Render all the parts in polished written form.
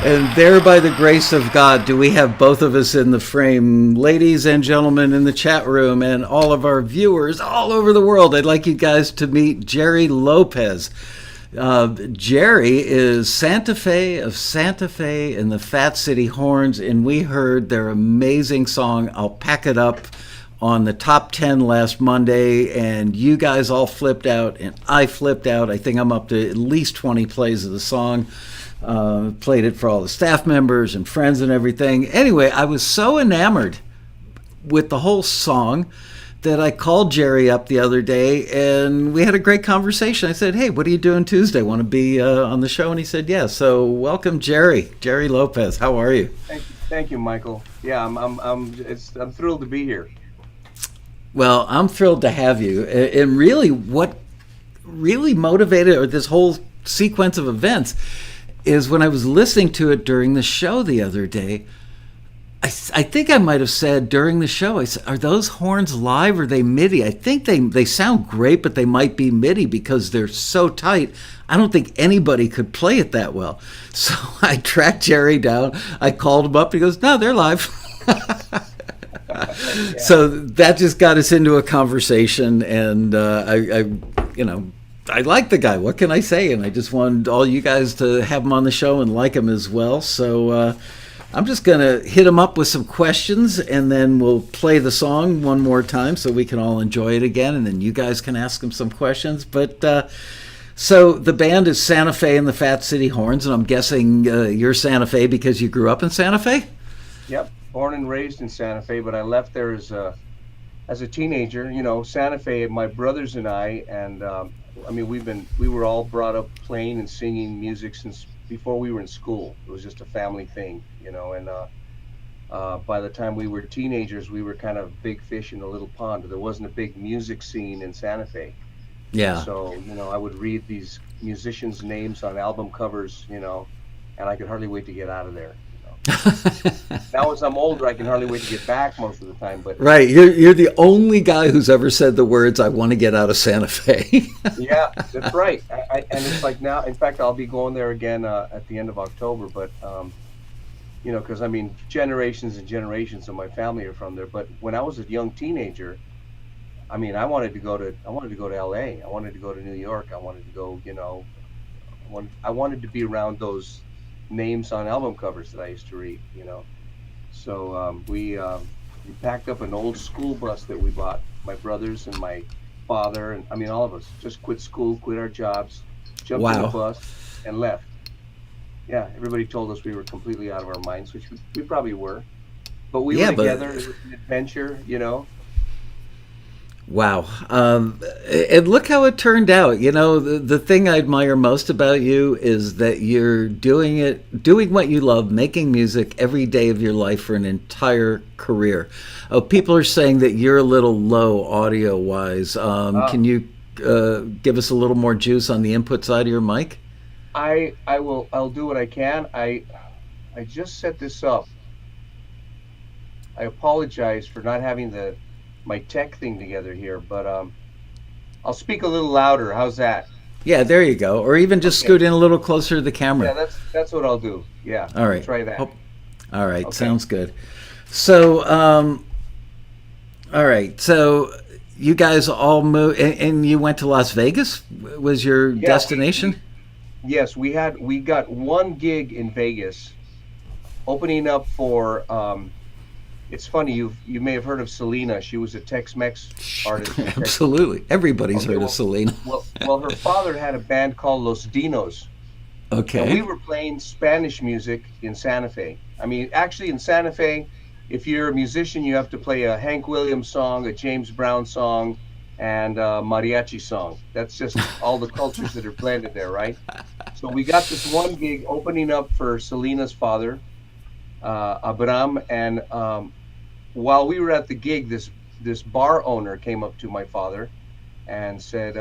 And there, by the grace of God, do we have both of us in the frame. Ladies and gentlemen in the chat room and all of our viewers all over the world, I'd like you guys to meet Jerry Lopez. Jerry is Santa Fe of Santa Fe and the Fat City Horns, and we heard their amazing song, I'll Pack It Up, on the top 10 last Monday, and you guys all flipped out, and I flipped out. I think I'm up to at least 20 plays of the song. Played it for all the staff members and friends and everything. Anyway, I was so enamored with the whole song that I called Jerry up the other day and we had a great conversation. I said, "Hey, what are you doing Tuesday? Want to be on the show?" And he said, "Yeah." So welcome, Jerry Lopez. How are you? Thank you, Michael. Yeah, I'm thrilled to be here. Well, I'm thrilled to have you. And really, what really motivated or this whole sequence of events is when I was listening to it during the show the other day. I think I might have said during the show, I said, "Are those horns live or are they MIDI?" I think they sound great, but they might be MIDI because they're so tight. I don't think anybody could play it that well. So I tracked Jerry down. I called him up. He goes, "No, they're live." Yeah. So that just got us into a conversation, and I like the guy. What can I say? And I just wanted all you guys to have him on the show and like him as well. So I'm just going to hit him up with some questions, and then we'll play the song one more time so we can all enjoy it again, and then you guys can ask him some questions. But so the band is Santa Fe and the Fat City Horns, and I'm guessing you're Santa Fe because you grew up in Santa Fe? Yep, born and raised in Santa Fe, but I left there as a teenager. You know, Santa Fe, my brothers and I, and we were all brought up playing and singing music since before we were in school. It was just a family thing, you know, and by the time we were teenagers, we were kind of big fish in a little pond. There wasn't a big music scene in Santa Fe. Yeah. So, you know, I would read these musicians' names on album covers, you know, and I could hardly wait to get out of there. Now as I'm older, I can hardly wait to get back most of the time. But right, you're the only guy who's ever said the words, "I want to get out of Santa Fe." Yeah, that's right. And it's like now, in fact, I'll be going there again at the end of October. But you know, because I mean, generations and generations of my family are from there. But when I was a young teenager, I mean, I wanted to go to LA. I wanted to go to New York. I wanted to go, you know, I wanted to be around those names on album covers that I used to read, you know. So we packed up an old school bus that we bought, my brothers and my father, and I mean all of us just quit school, quit our jobs, jumped in the bus and left. Yeah, everybody told us we were completely out of our minds, which we probably were, but we were together. It was an adventure, you know. Wow. And look how it turned out. You know, the thing I admire most about you is that you're doing what you love, making music every day of your life for an entire career. Oh, people are saying that you're a little low audio-wise. Can you give us a little more juice on the input side of your mic? I'll do what I can. I just set this up. I apologize for not having my tech thing together here, but I'll speak a little louder. How's that? Yeah, there you go. Or even just scoot in a little closer to the camera. Yeah, that's what I'll do. Yeah. All right. Try that. All right. Okay. Sounds good. So, all right. So you guys all moved, and you went to Las Vegas. Was your destination? Yes, we got one gig in Vegas, opening up for. It's funny, you may have heard of Selena. She was a Tex-Mex artist. Absolutely. Everybody's heard of Selena. well, her father had a band called Los Dinos. Okay. And we were playing Spanish music in Santa Fe. I mean, actually in Santa Fe, if you're a musician, you have to play a Hank Williams song, a James Brown song, and a mariachi song. That's just all the cultures that are blended there, right? So we got this one gig opening up for Selena's father, Abram, and while we were at the gig, this bar owner came up to my father and said,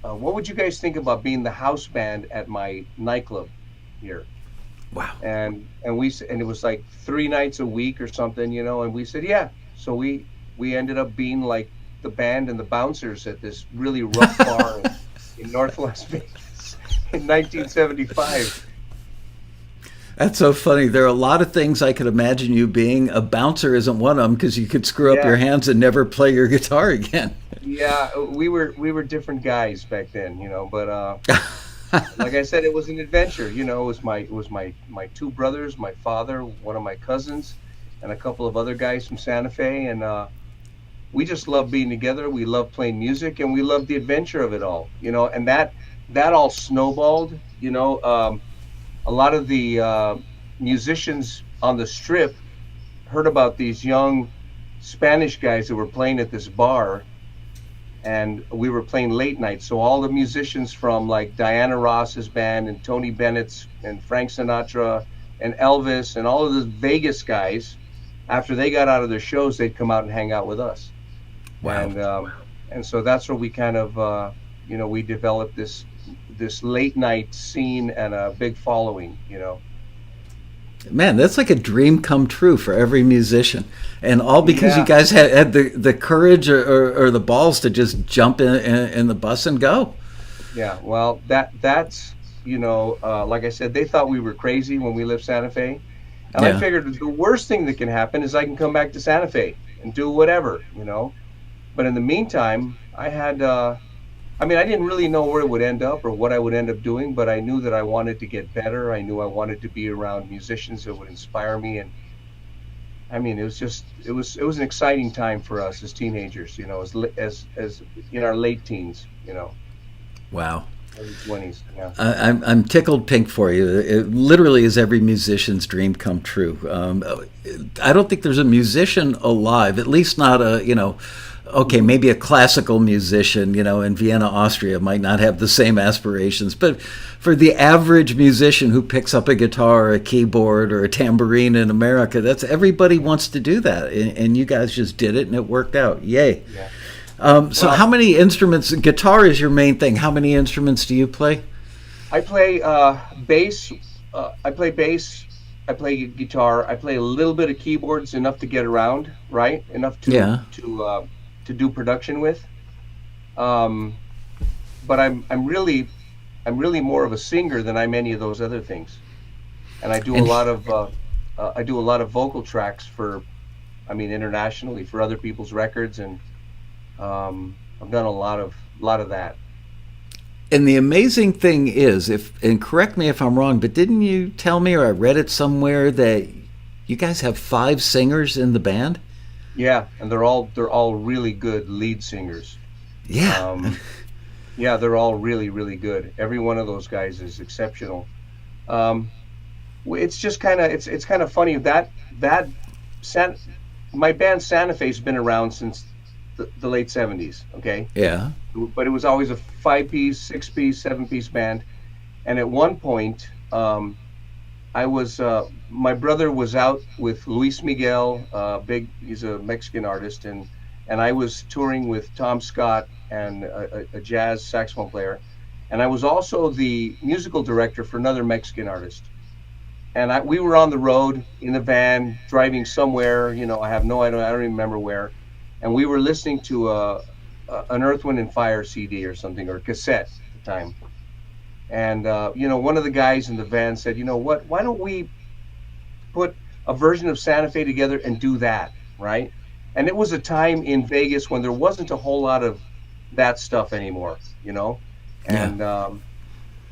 "What would you guys think about being the house band at my nightclub here?" Wow. And it was like 3 nights a week or something, you know. And we said, "Yeah." So we ended up being like the band and the bouncers at this really rough bar in North Las Vegas in 1975. That's so funny. There are a lot of things I could imagine you being. A bouncer isn't one of them because you could screw up your Yeah, hands and never play your guitar again. yeah, we were different guys back then, but like I said, it was an adventure. It was my two brothers, my father, one of my cousins, and a couple of other guys from Santa Fe, and we just love being together. We love playing music, and we love the adventure of it all. And that all snowballed. A lot of the musicians on the strip heard about these young Spanish guys that were playing at this bar, and we were playing late night. So all the musicians from like Diana Ross's band and Tony Bennett's and Frank Sinatra and Elvis and all of the Vegas guys, after they got out of their shows, they'd come out and hang out with us. Wow. And so that's where we kind of we developed this late night scene and a big following. Man, that's like a dream come true for every musician. And all because you Yeah. guys had the courage or the balls to just jump in the bus and go. Yeah, well, that's like I said, they thought we were crazy when we left Santa Fe, and I Yeah. figured the worst thing that can happen is I can come back to Santa Fe and do whatever. But in the meantime, I didn't really know where it would end up or what I would end up doing, but I knew that I wanted to get better. I knew I wanted to be around musicians that would inspire me, and it was an exciting time for us as teenagers, as in our late teens, Wow. early 20s. Yeah. I'm tickled pink for you. It literally is every musician's dream come true. I don't think there's a musician alive, at least not okay, maybe a classical musician, in Vienna, Austria might not have the same aspirations, but for the average musician who picks up a guitar, or a keyboard, or a tambourine in America, that's everybody wants to do that, and you guys just did it, and it worked out. Yay! Yeah. So, Well, how many instruments? Guitar is your main thing. How many instruments do you play? I play bass. I play bass. I play guitar. I play a little bit of keyboards, enough to get around, right? Enough to Yeah. to do production with. Um, but I'm really more of a singer than I'm any of those other things. And And I do a lot of vocal tracks for, internationally for other people's records, and I've done a lot of that. And the amazing thing is, and correct me if I'm wrong, but didn't you tell me, or I read it somewhere, that you guys have five singers in the band? Yeah, and they're all really good lead singers. Yeah. Um, yeah, they're all really really good. Every one of those guys is exceptional. Um, it's just it's kind of funny that San, my band Santa Fe's been around since the late '70s. Okay, Yeah. but it was always a five-piece, six-piece, seven-piece band. And at one point, my brother was out with Luis Miguel, he's a Mexican artist, and I was touring with Tom Scott and a jazz saxophone player, and I was also the musical director for another Mexican artist. And we were on the road in the van driving somewhere, I have no idea, I don't even remember where, and we were listening to an Earth, Wind and Fire CD or something, or cassette at the time. And one of the guys in the van said, "You know what? Why don't we put a version of Santa Fe together and do that, right?" And it was a time in Vegas when there wasn't a whole lot of that stuff anymore. Yeah.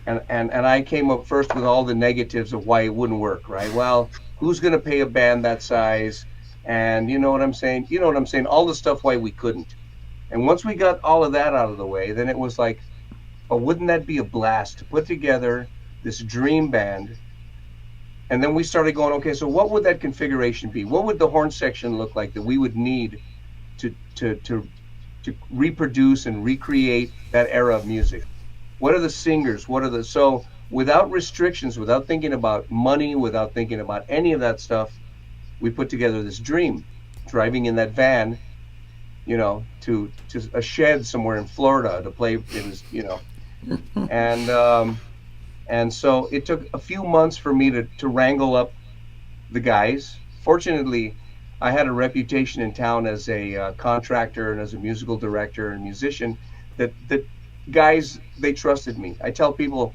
And I came up first with all the negatives of why it wouldn't work, right? Well, who's going to pay a band that size? And you know what I'm saying? You know what I'm saying? All the stuff why we couldn't. And once we got all of that out of the way, then it was like, oh, wouldn't that be a blast to put together this dream band? And then we started going, okay, so what would that configuration be? What would the horn section look like that we would need to to to to reproduce and recreate that era of music? What are the singers? So without restrictions, without thinking about money, without thinking about any of that stuff, we put together this dream, driving in that van, to a shed somewhere in Florida to play. It was. And so it took a few months for me to wrangle up the guys. Fortunately, I had a reputation in town as a contractor and as a musical director and musician, that guys, they trusted me. I tell people,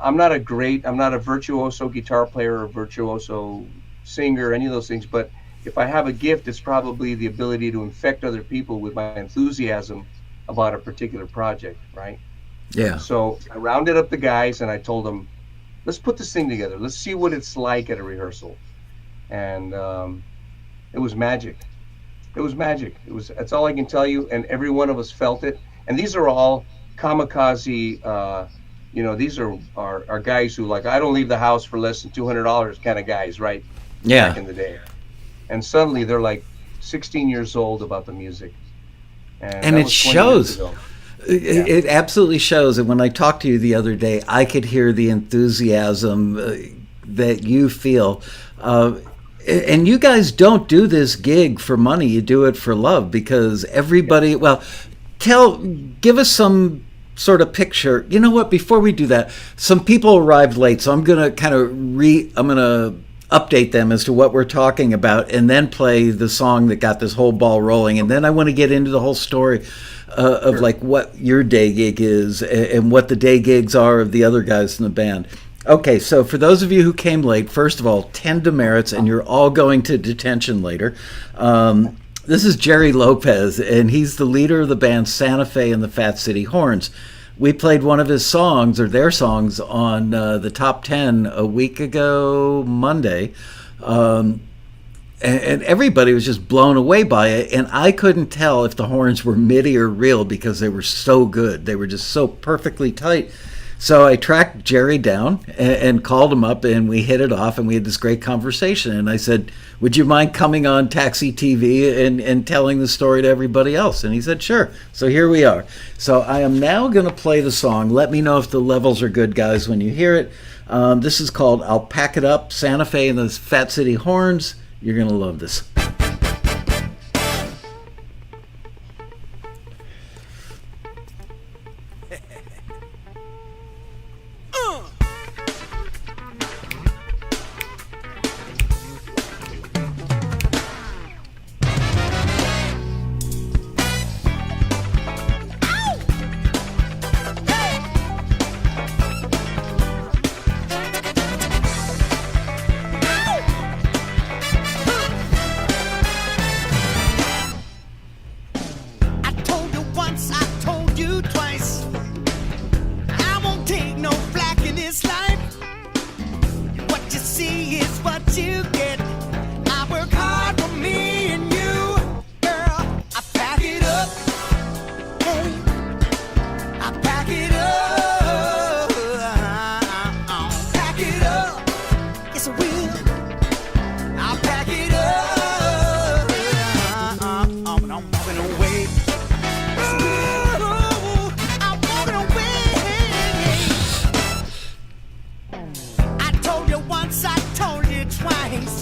I'm not a virtuoso guitar player or virtuoso singer, any of those things. But if I have a gift, it's probably the ability to infect other people with my enthusiasm about a particular project, right? Yeah. So I rounded up the guys and I told them, let's put this thing together. Let's see what it's like at a rehearsal. And it was magic. It was magic. That's all I can tell you. And every one of us felt it. And these are all kamikaze, these are guys who, like, I don't leave the house for less than $200 kind of guys, right? Yeah. Back in the day. And suddenly they're like 16 years old about the music. And it shows. It absolutely shows. And when I talked to you the other day, I could hear the enthusiasm that you feel. And you guys don't do this gig for money. You do it for love, because everybody, well, give us some sort of picture. You know what? Before we do that, some people arrived late, so I'm going to update them as to what we're talking about, and then play the song that got this whole ball rolling. And then I want to get into the whole story of like what your day gig is and what the day gigs are of the other guys in the band. Okay, so for those of you who came late, first of all, 10 demerits, and you're all going to detention later. This is Jerry Lopez, and he's the leader of the band Santa Fe and the Fat City Horns. We played one of his songs, or their songs, on the Top 10 a week ago Monday, and everybody was just blown away by it, and I couldn't tell if the horns were MIDI or real because they were so good. They were just so perfectly tight. So I tracked Jerry down and called him up, and we hit it off, and we had this great conversation. And I said, would you mind coming on Taxi TV and telling the story to everybody else? And he said, sure. So here we are. So I am now going to play the song. Let me know if the levels are good, guys, when you hear it. This is called I'll Pack It Up, Santa Fe and the Fat City Horns. You're going to love this. Once I told you twice.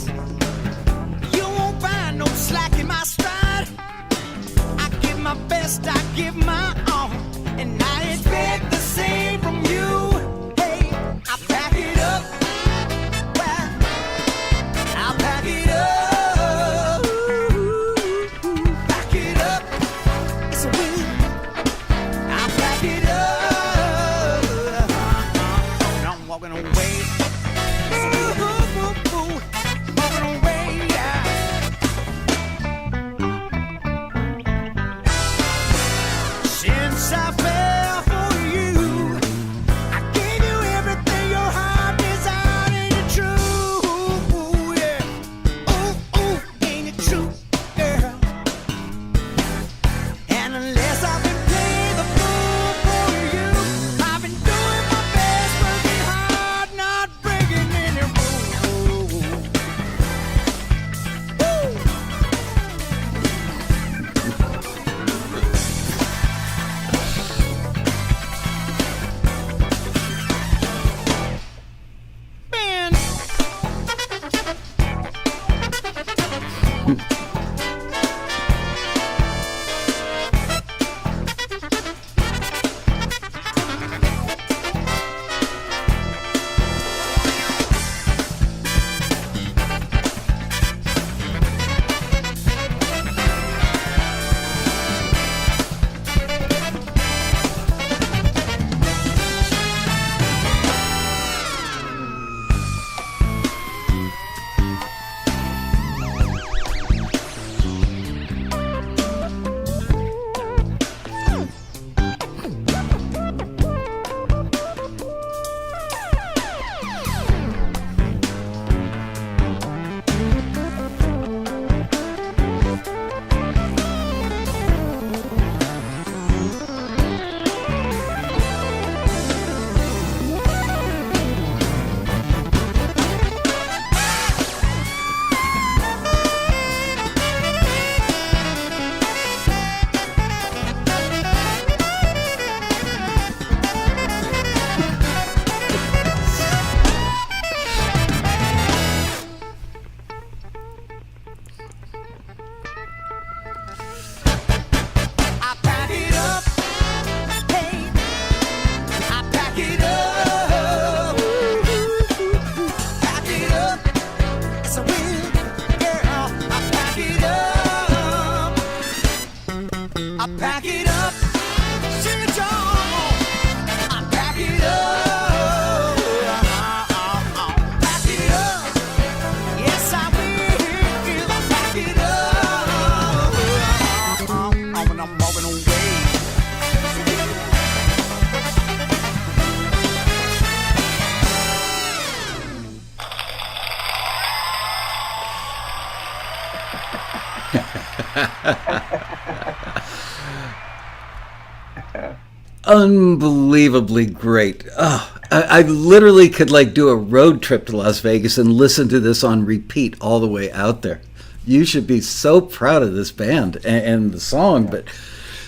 Unbelievably great. Oh, I literally could like do a road trip to Las Vegas and listen to this on repeat all the way out there. You should be so proud of this band and the song. Yeah. But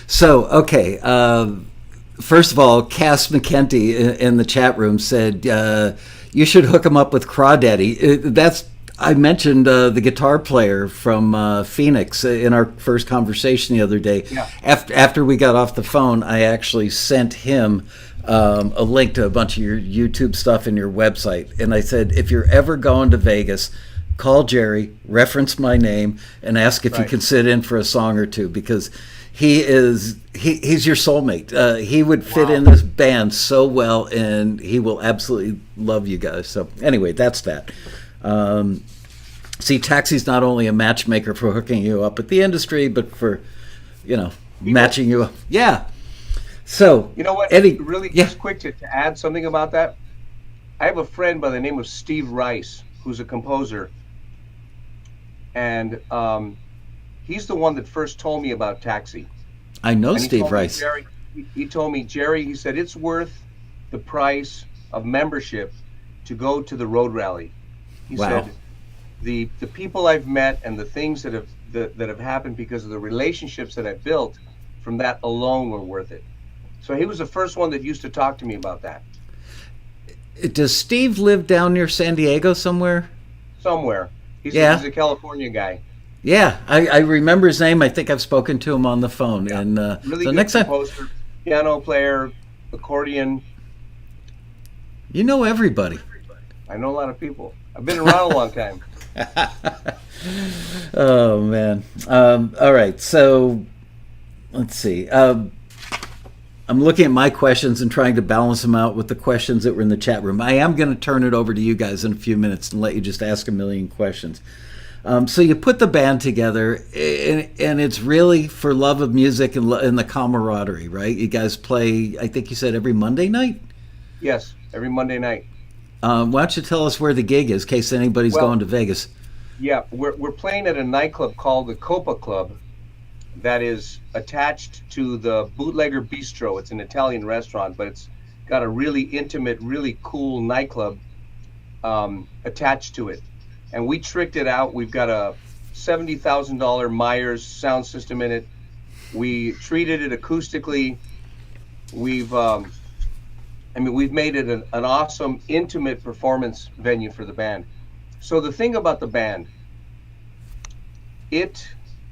so okay, first of all, Cass McKenty in the chat room said you should hook him up with Crawdaddy. That's I mentioned the guitar player from Phoenix in our first conversation the other day. Yeah. After we got off the phone, I actually sent him a link to a bunch of your YouTube stuff and your website. And I said, if you're ever going to Vegas, call Jerry, reference my name, and ask if you Right. can sit in for a song or two because he's your soulmate. He would fit Wow. in this band so well, and he will absolutely love you guys. So anyway, that's that. See, Taxi's not only a matchmaker for hooking you up with the industry, but for, matching you up. Yeah. So, You know what? Eddie, Really, yeah, just quick to add something about that. I have a friend by the name of Steve Rice, who's a composer, and he's the one that first told me about Taxi. I know And he Steve told me, Rice. Jerry, he told me, Jerry, he said it's worth the price of membership to go to the road rally. He Wow. said the people I've met and the things that have happened because of the relationships that I've built from that alone were worth it. So he was the first one that used to talk to me about that. Does Steve live down near San Diego somewhere? Somewhere. Yeah. He's a California guy. Yeah, I remember his name. I think I've spoken to him on the phone. Yeah. And Really so good next time, composer, piano player, accordion. you know everybody. I know a lot of people. I've been around a long time. Oh man. All right. So let's see. I'm looking at my questions and trying to balance them out with the questions that were in the chat room. I am going to turn it over to you guys in a few minutes and let you just ask a million questions. So you put the band together, and it's really for love of music and the camaraderie, right? You guys play, I think you said every Monday night? Yes, every Monday night. Why don't you tell us where the gig is in case anybody's Well, going to Vegas? Yeah, we're playing at a nightclub called the Copa Club that is attached to the Bootlegger Bistro. It's an Italian restaurant, but it's got a really intimate, really cool nightclub attached to it. And we tricked it out. We've got a $70,000 Myers sound system in it. We treated it acoustically. We've made it an awesome, intimate performance venue for the band. So the thing about the band,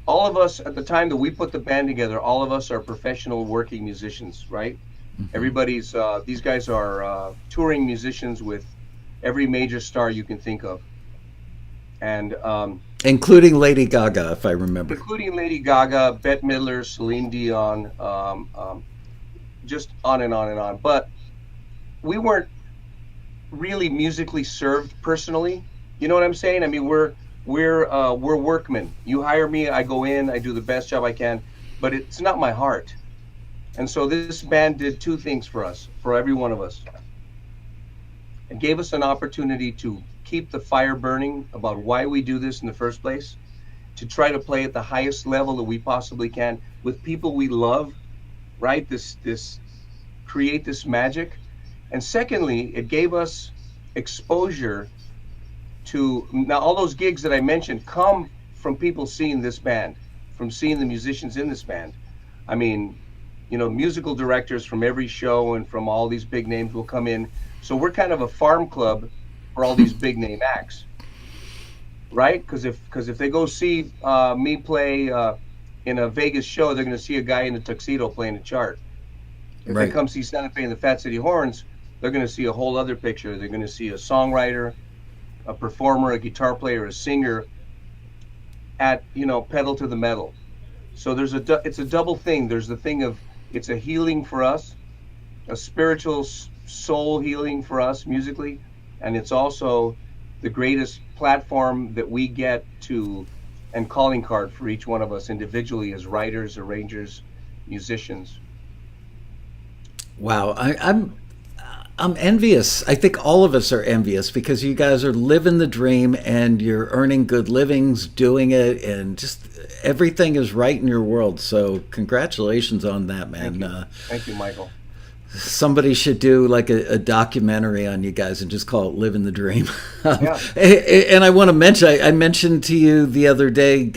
all of us at the time that we put the band together, all of us are professional working musicians, right? Everybody's, these guys are touring musicians with every major star you can think of. And Including Lady Gaga, if I remember. including Lady Gaga, Bette Midler, Celine Dion, just on and on and on. But we weren't really musically served personally. You know what I'm saying? I mean, we're workmen. You hire me, I go in, I do the best job I can, but it's not my heart. And so this band did two things for us, for every one of us. It gave us an opportunity to keep the fire burning about why we do this in the first place, to try to play at the highest level that we possibly can with people we love, right? This create this magic. And secondly, it gave us exposure to, now all those gigs that I mentioned come from people seeing this band, from seeing the musicians in this band. I mean, musical directors from every show and from all these big names will come in. So we're kind of a farm club for all these big name acts, right? Because if they go see me play in a Vegas show, they're going to see a guy in a tuxedo playing a chart. If Right. they come see Santa Fe and the Fat City Horns, they're going to see a whole other picture. They're going to see a songwriter, a performer, a guitar player, a singer at pedal to the metal. So it's a double thing. There's the thing of it's a healing for us, a spiritual soul healing for us musically, and it's also the greatest platform that we get to, and calling card for each one of us individually as writers, arrangers, musicians. Wow, I'm envious. I think all of us are envious because you guys are living the dream and you're earning good livings doing it, and just everything is right in your world. So congratulations on that, Thank man. you. Thank you, Michael. Somebody should do like a documentary on you guys and just call it "Living the Dream." Yeah. And I want to mention, I mentioned to you the other day.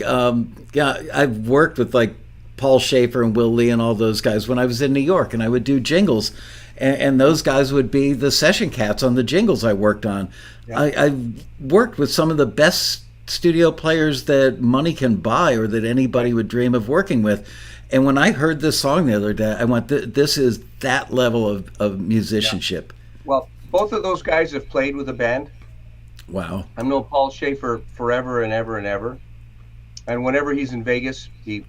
Yeah, I've worked with like Paul Schaefer and Will Lee and all those guys when I was in New York, and I would do jingles, and those guys would be the session cats on the jingles I worked on. Yeah. I've worked with some of the best studio players that money can buy or that anybody would dream of working with. And when I heard this song the other day, I went, "This is that level of Yeah. musicianship." Well, both of those guys have played with a band. Wow. I've known Paul Schaefer forever and ever and ever. And whenever he's in Vegas, he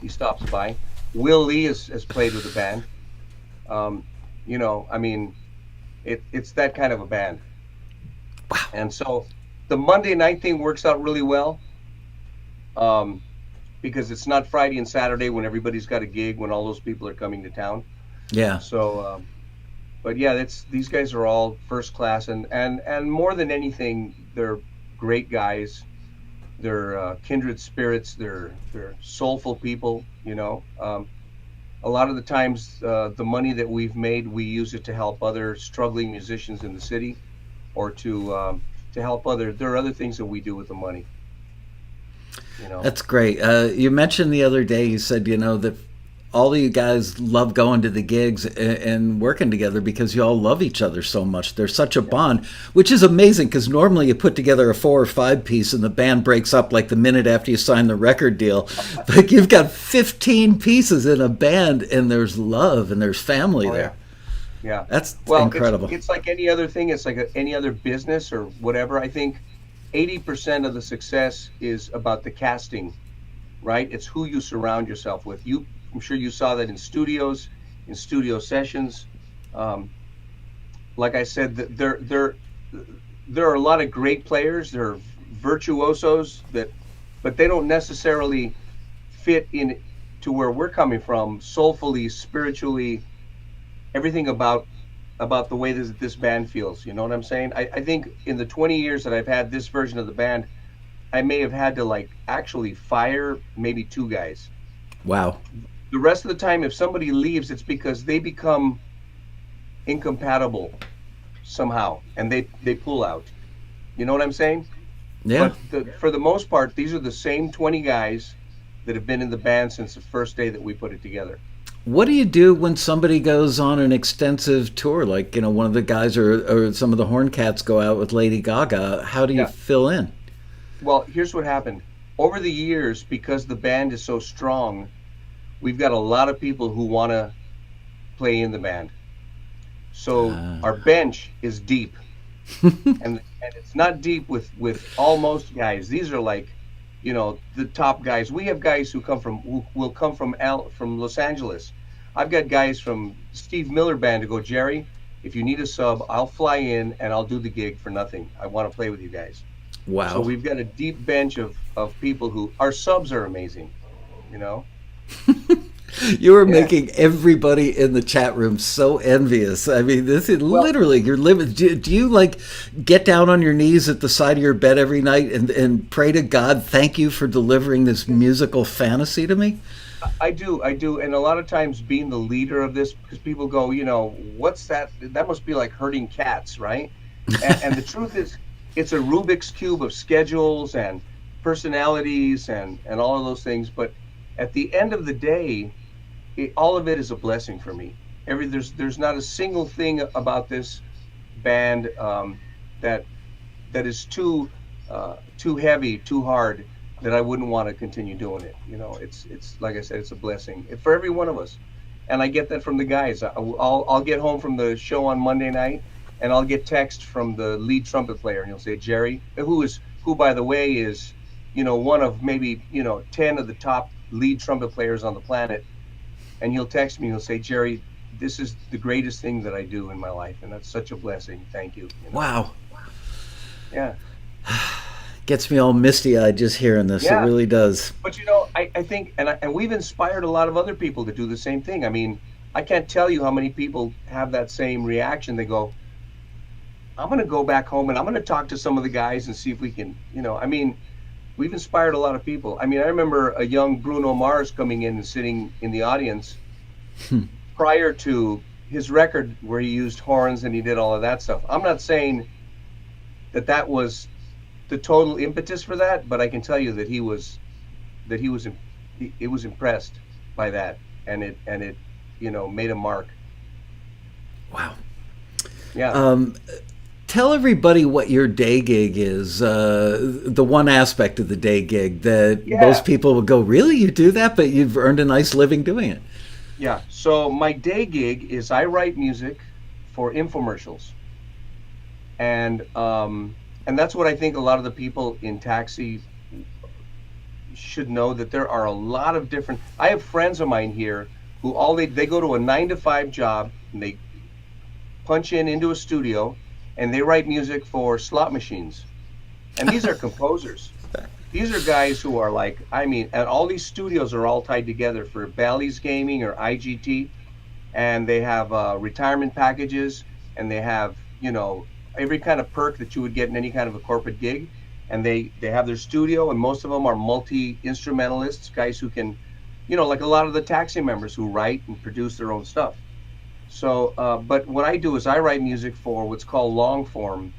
stops by. Will Lee has played with a band. Um, I mean, it's that kind of a band. Wow. And so the Monday night thing works out really well, um, because it's not Friday and Saturday when everybody's got a gig, when all those people are coming to town. Yeah. So, but yeah, these guys are all first class, and more than anything, they're great guys. They're kindred spirits. They're soulful people. A lot of the times, the money that we've made, we use it to help other struggling musicians in the city, or to help other. There are other things that we do with the money. That's great. You mentioned the other day, you said, that all of you guys love going to the gigs and working together because you all love each other so much. There's such a bond, which is amazing because normally you put together a 4 or 5 piece and the band breaks up like the minute after you sign the record deal. But you've got 15 pieces in a band and there's love and there's family there. Yeah. That's Well, incredible. it's like any other thing. It's like any other business or whatever. I think 80% of the success is about the casting, right? It's who you surround yourself with. I'm sure you saw that in studios, in studio sessions. Like I said, there are a lot of great players. There are virtuosos but they don't necessarily fit in to where we're coming from, soulfully, spiritually, everything about the way this band feels. You know what I'm saying? I think in the 20 years that I've had this version of the band, I may have had to like actually fire maybe 2 guys. Wow. The rest of the time, if somebody leaves, it's because they become incompatible somehow and they pull out. You know what I'm saying? Yeah. But for the most part, these are the same 20 guys that have been in the band since the first day that we put it together. What do you do when somebody goes on an extensive tour, like one of the guys or some of the Horncats go out with Lady Gaga? How do you Yeah. fill in? Well, here's what happened. Over the years, because the band is so strong, we've got a lot of people who want to play in the band. So our bench is deep, and it's not deep with almost guys. These are like, the top guys. We have guys who will come from Los Angeles. I've got guys from Steve Miller Band to go, Jerry, if you need a sub, I'll fly in and I'll do the gig for nothing. I want to play with you guys. Wow. So we've got a deep bench of people who, our subs are amazing, You are making everybody in the chat room so envious. I mean, this is literally you're living. Do you like get down on your knees at the side of your bed every night and pray to God, thank you for delivering this musical fantasy to me? I do. And a lot of times being the leader of this, because people go, what's that? That must be like herding cats, right? And the truth is, it's a Rubik's Cube of schedules and personalities and all of those things. But at the end of the day, all of it is a blessing for me. There's not a single thing about this band that is too heavy, too hard, that I wouldn't want to continue doing it. It's like I said, it's a blessing for every one of us, and I get that from the guys. I'll get home from the show on Monday night, and I'll get text from the lead trumpet player, and he'll say, Jerry, who by the way is one of maybe 10 of the top lead trumpet players on the planet. And he'll text me, he'll say, Jerry, this is the greatest thing that I do in my life. And that's such a blessing. Thank you. Wow. Yeah. Gets me all misty-eyed just hearing this. Yeah. It really does. But I think, and we've inspired a lot of other people to do the same thing. I mean, I can't tell you how many people have that same reaction. They go, I'm going to go back home and I'm going to talk to some of the guys and see if we can, I mean, we've inspired a lot of people. I mean, I remember a young Bruno Mars coming in and sitting in the audience prior to his record where he used horns and he did all of that stuff. I'm not saying that was the total impetus for that, but I can tell you that he was impressed by that, and it made a mark. Wow. Yeah. Tell everybody what your day gig is, the one aspect of the day gig that most people will go, really, you do that, but you've earned a nice living doing it. Yeah. So my day gig is I write music for infomercials. And that's what I think a lot of the people in taxi should know, that there are a lot of different. I have friends of mine here who they go to a 9 to 5 job and they punch into a studio and they write music for slot machines. And these are composers. These are guys who are like, I mean, and all these studios are all tied together for Bally's Gaming or IGT, and they have retirement packages, and they have, every kind of perk that you would get in any kind of a corporate gig. And they have their studio, and most of them are multi-instrumentalists, guys who can, like a lot of the taxi members who write and produce their own stuff. So, but what I do is I write music for what's called long form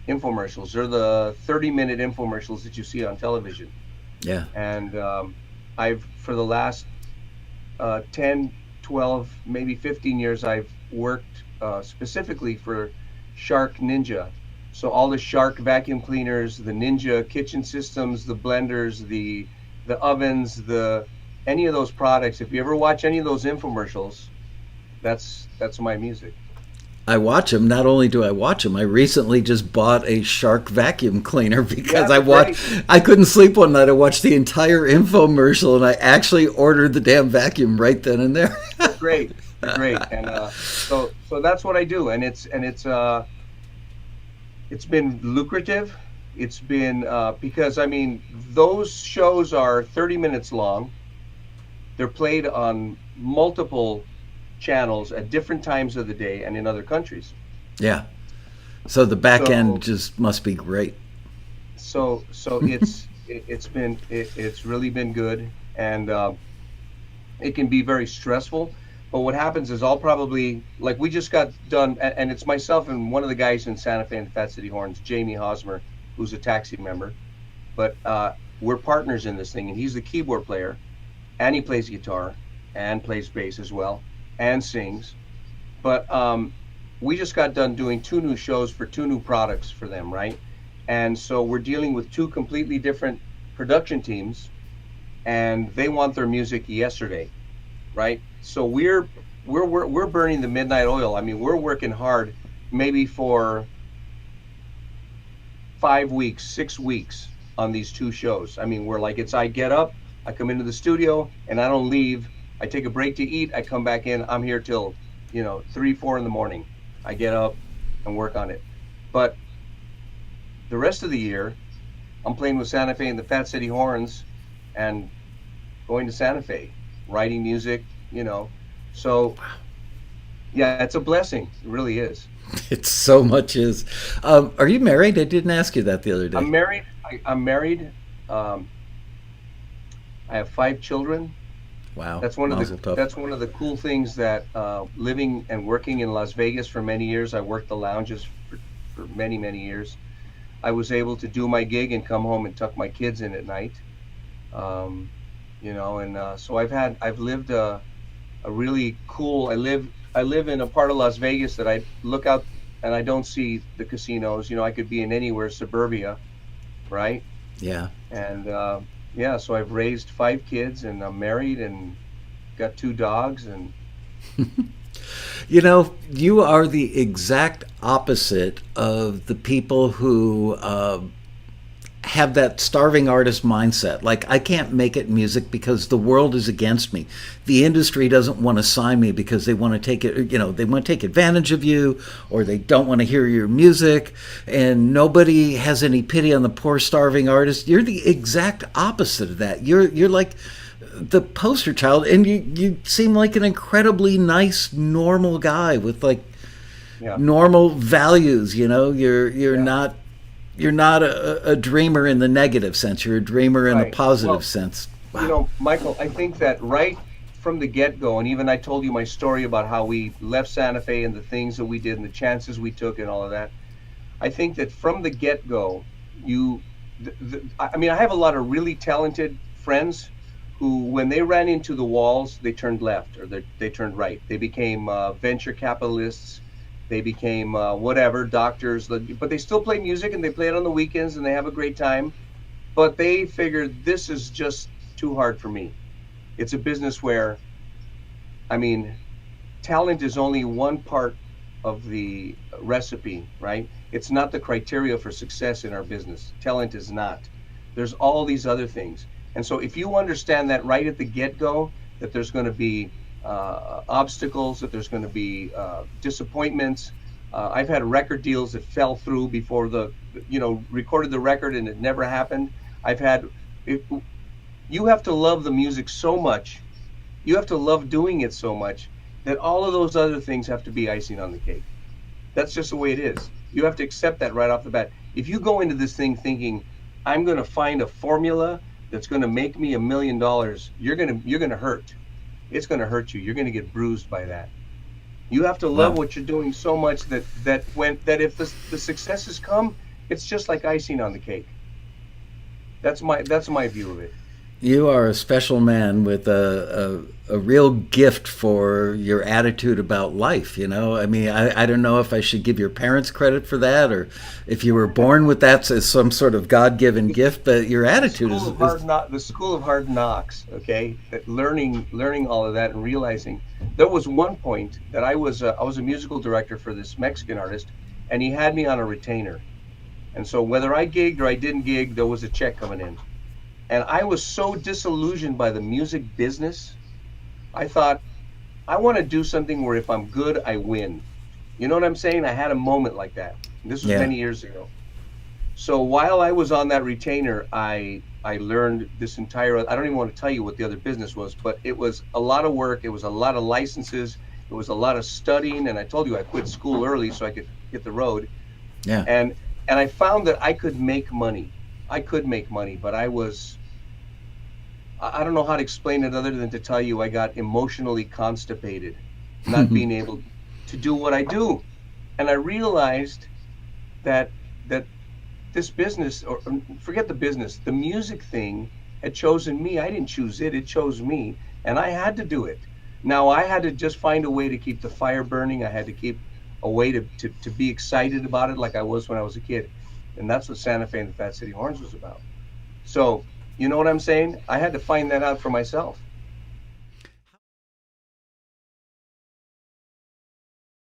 infomercials. They're the 30-minute infomercials that you see on television. Yeah. And for the last 10, 12, maybe 15 years, I've worked specifically for Shark Ninja. So all the Shark vacuum cleaners, the Ninja kitchen systems, the blenders, the ovens, any of those products. If you ever watch any of those infomercials, that's my music. I watch them. Not only do I watch them, I recently just bought a Shark vacuum cleaner because I couldn't sleep one night. I watched the entire infomercial and I actually ordered the damn vacuum right then and there. They're great. And so that's what I do. And it's been lucrative. It's been because, I mean, those shows are 30 minutes long. They're played on multiple channels at different times of the day and in other countries. Yeah. So the back end just must be great. So it's really been good, and it can be very stressful. But what happens is I'll probably, like, we just got done, and it's myself and one of the guys in Santa Fe and Fat City Horns, Jamie Hosmer, who's a taxi member. But we're partners in this thing, and he's the keyboard player, and he plays guitar, and plays bass as well, and sings. But we just got done doing 2 new shows for 2 new products for them, right? And so we're dealing with 2 completely different production teams, and they want their music yesterday, right? So we're burning the midnight oil. I mean, we're working hard, maybe for 5 weeks, 6 weeks on these 2 shows. I mean, we're like, I get up, I come into the studio, and I don't leave. I take a break to eat. I come back in. I'm here till 3, 4 in the morning. I get up and work on it. But the rest of the year, I'm playing with Santa Fe and the Fat City Horns, and going to Santa Fe, writing music. So yeah, it's a blessing. It really is. It so much is. Are you married? I didn't ask you that the other day. I'm married. I'm married. I have 5 children. Wow. That's one of the cool things that living and working in Las Vegas for many years. I worked the lounges for many, many years. I was able to do my gig and come home and tuck my kids in at night. So I've lived a really cool. I live in a part of Las Vegas that I look out and I don't see the casinos. I could be in anywhere, suburbia, right? Yeah. And so I've raised 5 kids, and I'm married and got 2 dogs, and you are the exact opposite of the people who have that starving artist mindset. Like, I can't make it music because the world is against me. The industry doesn't want to sign me because they want to take it, they want to take advantage of you, or they don't want to hear your music, and nobody has any pity on the poor starving artist. You're the exact opposite of that. You're like the poster child, and you seem like an incredibly nice, normal guy with like Yeah, normal values. You know, you're yeah, not a dreamer in the negative sense. You're a dreamer in the right. positive Well, sense. Wow. Michael, I think that right from the get-go, and even I told you my story about how we left Santa Fe and the things that we did and the chances we took and all of that. I think that from the get-go, you, I mean, I have a lot of really talented friends who, when they ran into the walls, they turned left or they turned right. They became venture capitalists. They became whatever, doctors, but they still play music and they play it on the weekends and they have a great time. But they figured this is just too hard for me. It's a business where, I mean, talent is only one part of the recipe, right? It's not the criteria for success in our business. Talent is not. There's all these other things. And so if you understand that right at the get-go, that there's going to be obstacles, that there's going to be disappointments. I've had record deals that fell through before recorded the record and it never happened. I've had, it, you have to love the music so much, you have to love doing it so much that all of those other things have to be icing on the cake. That's just the way it is. You have to accept that right off the bat. If you go into this thing thinking, I'm going to find a formula that's going to make me $1 million, you're going to hurt. It's going to hurt you. You're going to get bruised by that. You have to love Wow. what you're doing so much that if the successes come, it's just like icing on the cake. That's my view of it. You are a special man with a real gift for your attitude about life. You know, I mean, I don't know if I should give your parents credit for that or if you were born with that as some sort of God given gift, but your attitude is The school of hard knocks. Okay, that learning all of that and realizing there was one point that I was a musical director for this Mexican artist, and he had me on a retainer. And so whether I gigged or I didn't gig, there was a check coming in. And I was so disillusioned by the music business. I thought, I want to do something where if I'm good, I win. You know what I'm saying? I had a moment like that. This was yeah. many years ago. So while I was on that retainer, I learned this entire, I don't even want to tell you what the other business was, but it was a lot of work. It was a lot of licenses. It was a lot of studying. And I told you I quit school early so I could hit the road. Yeah. And and I found that I could make money. I could make money, but I don't know how to explain it other than to tell you I got emotionally constipated, not being able to do what I do. And I realized that that this business, or forget the business, the music thing had chosen me. I didn't choose it, it chose me, and I had to do it. Now I had to just find a way to keep the fire burning. I had to keep a way to be excited about it like I was when I was a kid. And that's what Santa Fe and the Fat City Horns was about. So, you know what I'm saying? I had to find that out for myself.